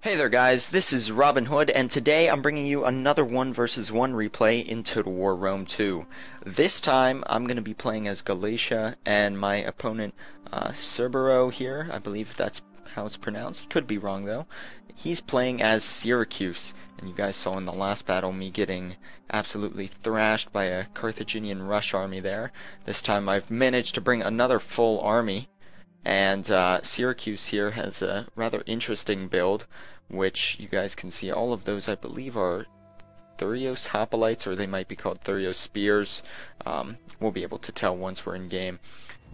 Hey there guys, this is Robin Hood, and today I'm bringing you another 1 versus 1 replay in Total War Rome 2. This time I'm going to be playing as Galatia, and my opponent Cerbero here, I believe that's how it's pronounced, could be wrong though. He's playing as Syracuse, and you guys saw in the last battle me getting absolutely thrashed by a Carthaginian rush army there. This time I've managed to bring another full army, and Syracuse here has a rather interesting build, which you guys can see. All of those I believe are Thurios hopilites, or they might be called Thurios spears. We'll be able to tell once we're in game.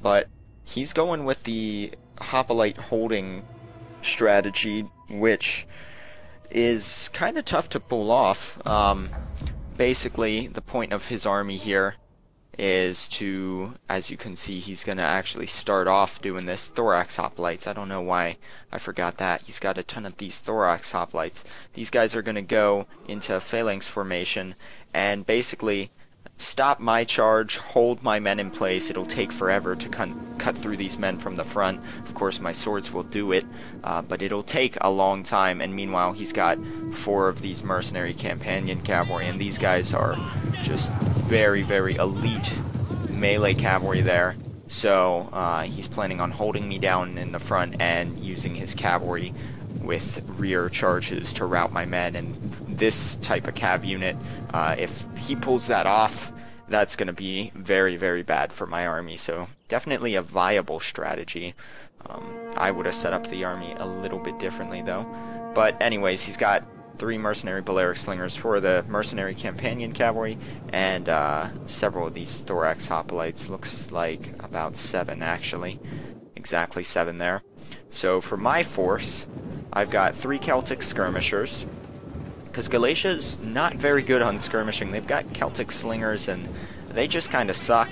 But he's going with the hoplite holding strategy, which is kind of tough to pull off. Basically, the point of his army here is to, as you can see, he's going to actually start off doing this thorax hoplites. I don't know why I forgot that. He's got a ton of these thorax hoplites. These guys are going to go into phalanx formation and basically stop my charge, hold my men in place. It'll take forever to cut through these men from the front. Of course, my swords will do it, but it'll take a long time. And meanwhile, he's got 4 of these mercenary companion cavalry, and these guys are just very, very elite melee cavalry there. So he's planning on holding me down in the front and using his cavalry with rear charges to rout my men. And this type of cav unit, if he pulls that off, that's going to be very, very bad for my army. So definitely a viable strategy. I would have set up the army a little bit differently though. But anyways, he's got 3 mercenary Balearic slingers for the mercenary companion cavalry, and several of these thorax hoplites. Looks like about 7 actually. Exactly 7 there. So for my force, I've got 3 Celtic skirmishers, because Galatia's not very good on skirmishing. They've got Celtic slingers and they just kind of suck.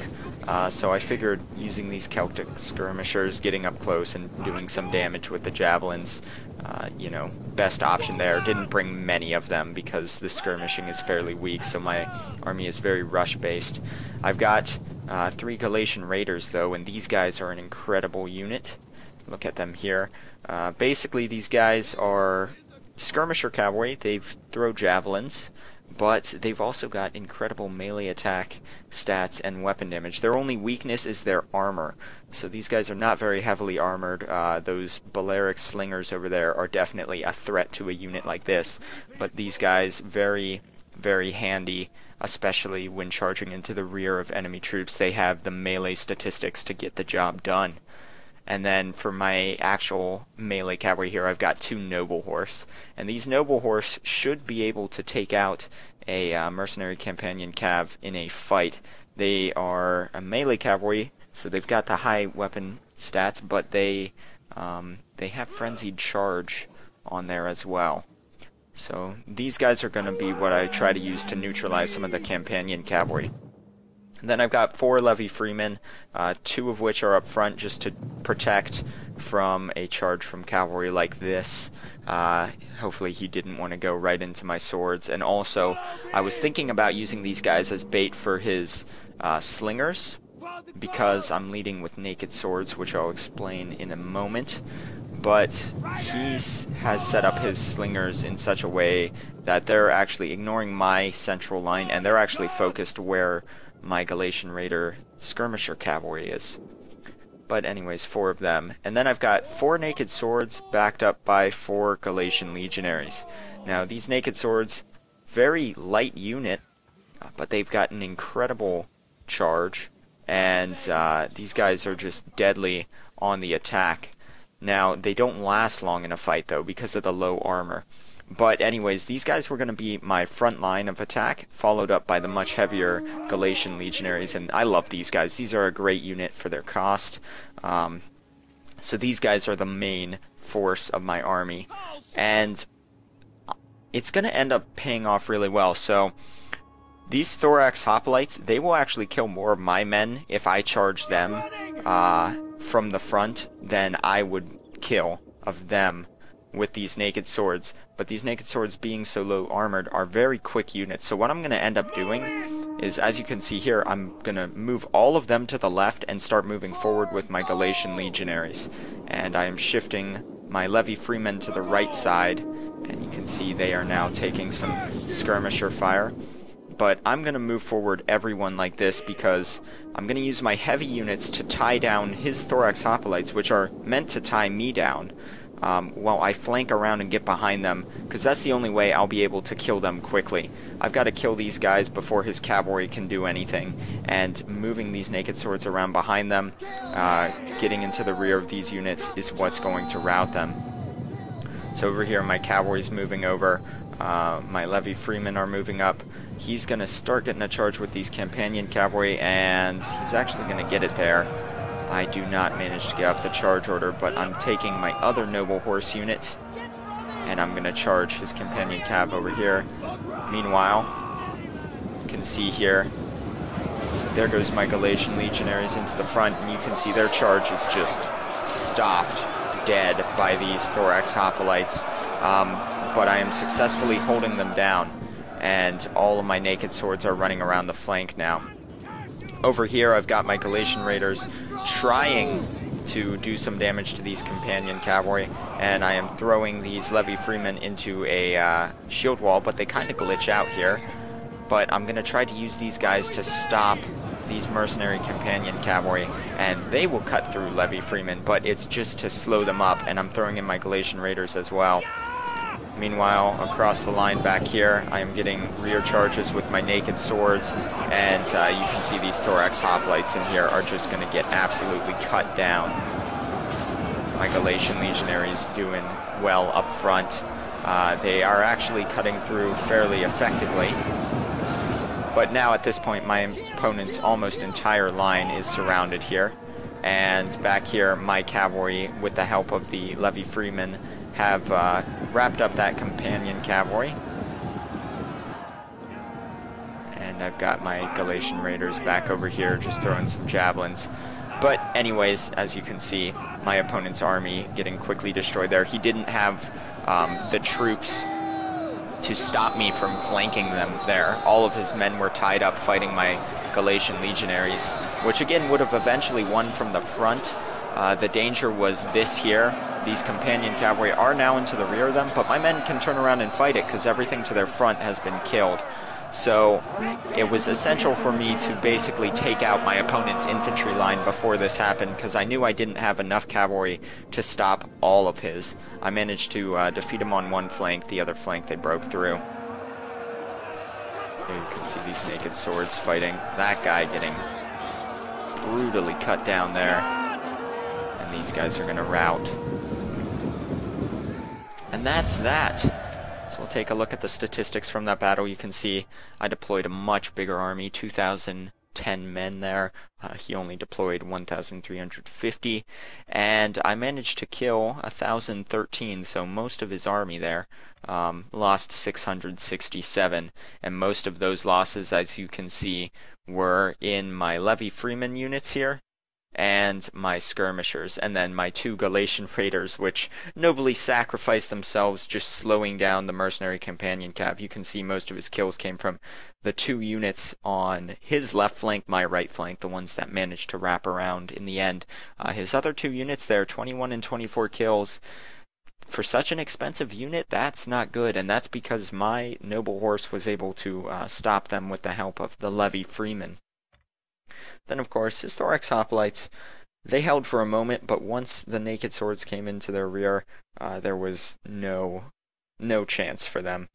So I figured using these Celtic skirmishers, getting up close and doing some damage with the javelins, you know, best option there. Didn't bring many of them because the skirmishing is fairly weak, so my army is very rush based. I've got 3 Galatian raiders though, and these guys are an incredible unit. Look at them here. Basically these guys are skirmisher cavalry. They throw javelins, but they've also got incredible melee attack stats and weapon damage. Their only weakness is their armor. So these guys are not very heavily armored. Those Balearic slingers over there are definitely a threat to a unit like this. But these guys, very, very handy, especially when charging into the rear of enemy troops. They have the melee statistics to get the job done. And then for my actual melee cavalry here, I've got 2 noble horse. And these noble horse should be able to take out a mercenary companion cav in a fight. They are a melee cavalry, so they've got the high weapon stats, but they have frenzied charge on there as well. So these guys are going to be what I try to use to neutralize some of the companion cavalry. And then I've got 4 levy freemen, 2 of which are up front just to protect from a charge from cavalry like this. Hopefully he didn't want to go right into my swords. And also, I was thinking about using these guys as bait for his slingers, because I'm leading with naked swords, which I'll explain in a moment. But he has set up his slingers in such a way that they're actually ignoring my central line, and they're actually focused where my Galatian raider skirmisher cavalry is. But anyways, 4 of them. And then I've got 4 naked swords backed up by 4 Galatian legionaries. Now these naked swords, very light unit, but they've got an incredible charge, and these guys are just deadly on the attack. Now they don't last long in a fight though because of the low armor. But anyways, these guys were going to be my front line of attack, followed up by the much heavier Galatian legionaries, and I love these guys. These are a great unit for their cost. So these guys are the main force of my army, and it's going to end up paying off really well. So these thorax hoplites, they will actually kill more of my men if I charge them from the front than I would kill of them with these naked swords. But these naked swords, being so low armored, are very quick units. So what I'm going to end up doing is, as you can see here, I'm going to move all of them to the left and start moving forward with my Galatian legionaries. And I am shifting my levy freemen to the right side And you can see they are now taking some skirmisher fire. But I'm going to move forward everyone like this because I'm going to use my heavy units to tie down his thorax hoplites, which are meant to tie me down, while I flank around and get behind them, because that's the only way I'll be able to kill them quickly. I've got to kill these guys before his cavalry can do anything, and moving these naked swords around behind them, getting into the rear of these units is what's going to rout them. So over here my cavalry's moving over, my levy freemen are moving up. He's going to start getting a charge with these companion cavalry, and he's actually going to get it there. I do not manage to get off the charge order, but I'm taking my other noble horse unit, and I'm going to charge his companion cav over here. Meanwhile, you can see here, there goes my Galatian legionaries into the front, and you can see their charge is just stopped dead by these thorax hoplites. But I am successfully holding them down, and all of my naked swords are running around the flank now. Over here I've got my Galatian raiders trying to do some damage to these companion cavalry, and I am throwing these levy freemen into a shield wall, but they kind of glitch out here. But I'm going to try to use these guys to stop these mercenary companion cavalry, and they will cut through levy freemen, but it's just to slow them up, and I'm throwing in my Galatian raiders as well. Meanwhile, across the line back here, I am getting rear charges with my naked swords, and you can see these thorax hoplites in here are just going to get absolutely cut down. My Galatian legionaries doing well up front. They are actually cutting through fairly effectively. But now at this point, my opponent's almost entire line is surrounded here. And back here, my cavalry, with the help of the levy freemen, have wrapped up that companion cavalry. And I've got my Galatian raiders back over here just throwing some javelins. But anyways, as you can see, my opponent's army getting quickly destroyed there. He didn't have the troops to stop me from flanking them there. All of his men were tied up fighting my Galatian legionaries, which again would have eventually won from the front. The danger was this here. These companion cavalry are now into the rear of them, but my men can turn around and fight it because everything to their front has been killed. So it was essential for me to basically take out my opponent's infantry line before this happened, because I knew I didn't have enough cavalry to stop all of his. I managed to defeat him on one flank, the other flank they broke through. Here you can see these naked swords fighting. That guy getting brutally cut down there. And these guys are going to rout. And that's that. So we'll take a look at the statistics from that battle. You can see I deployed a much bigger army, 2,010 men there. He only deployed 1,350. And I managed to kill 1,013, so most of his army there. Lost 667. And most of those losses, as you can see, were in my levy freeman units here, and my skirmishers, and then my two Galatian raiders, which nobly sacrificed themselves just slowing down the mercenary companion cav. You can see most of his kills came from the two units on his left flank, my right flank, the ones that managed to wrap around in the end. His other two units there, 21 and 24 kills. For such an expensive unit, that's not good, and that's because my noble horse was able to stop them with the help of the levy freeman. Then, of course, his thorax hoplites, they held for a moment, but once the naked swords came into their rear, there was no chance for them.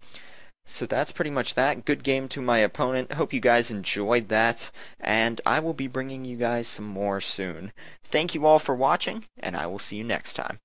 So that's pretty much that. Good game to my opponent. Hope you guys enjoyed that, and I will be bringing you guys some more soon. Thank you all for watching, and I will see you next time.